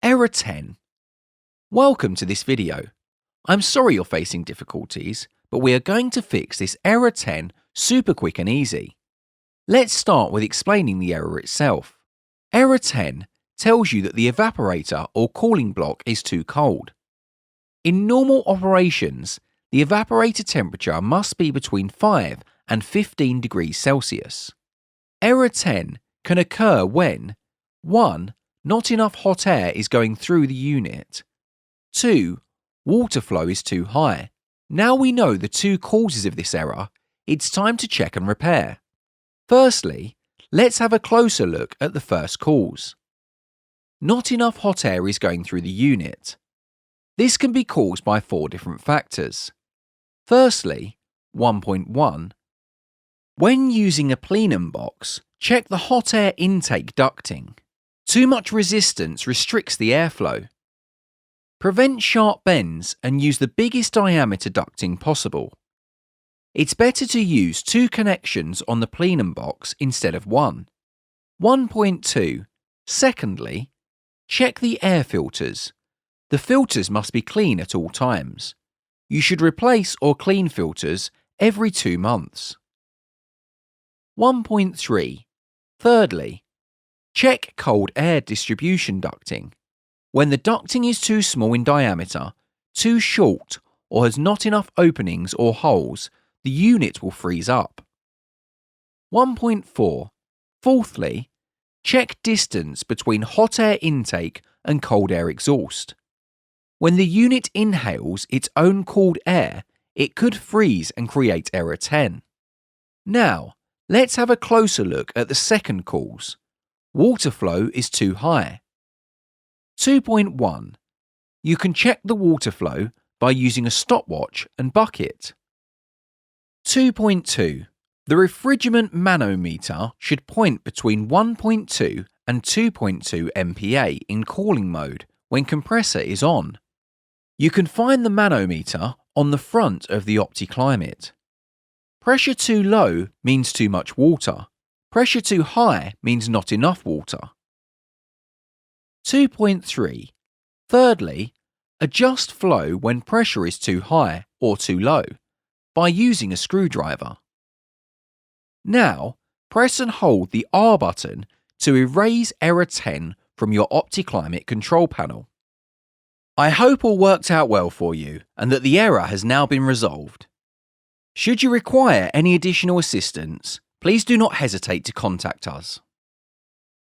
Error 10. Welcome to this video. I'm sorry you're facing difficulties, but we are going to fix this error 10 super quick and easy. Let's start with explaining the error itself. Error 10 tells you that the evaporator or cooling block is too cold. In normal operations, the evaporator temperature must be between 5 and 15 degrees Celsius. Error 10 can occur when 1. Not enough hot air is going through the unit. 2. Water flow is too high. Now we know the two causes of this error, it's time to check and repair. Firstly, let's have a closer look at the first cause. Not enough hot air is going through the unit. This can be caused by 4 different factors. Firstly, 1.1. When using a plenum box, check the hot air intake ducting. Too much resistance restricts the airflow. Prevent sharp bends and use the biggest diameter ducting possible. It's better to use 2 connections on the plenum box instead of 1. 1.2. Secondly, check the air filters. The filters must be clean at all times. You should replace or clean filters every 2 months. 1.3. Thirdly, check cold air distribution ducting. When the ducting is too small in diameter, too short, or has not enough openings or holes, the unit will freeze up. 1.4. Fourthly, check distance between hot air intake and cold air exhaust. When the unit inhales its own cooled air, it could freeze and create error 10. Now, let's have a closer look at the second cause. Water flow is too high. 2.1. You can check the water flow by using a stopwatch and bucket. 2.2. The refrigerant manometer should point between 1.2 and 2.2 MPa in cooling mode when compressor is on. You can find the manometer on the front of the Opticlimate. Pressure too low means too much water. Pressure too high means not enough water. 2.3. Thirdly, adjust flow when pressure is too high or too low by using a screwdriver. Now, press and hold the R button to erase error 10 from your Opticlimate control panel. I hope all worked out well for you and that the error has now been resolved. Should you require any additional assistance, please do not hesitate to contact us.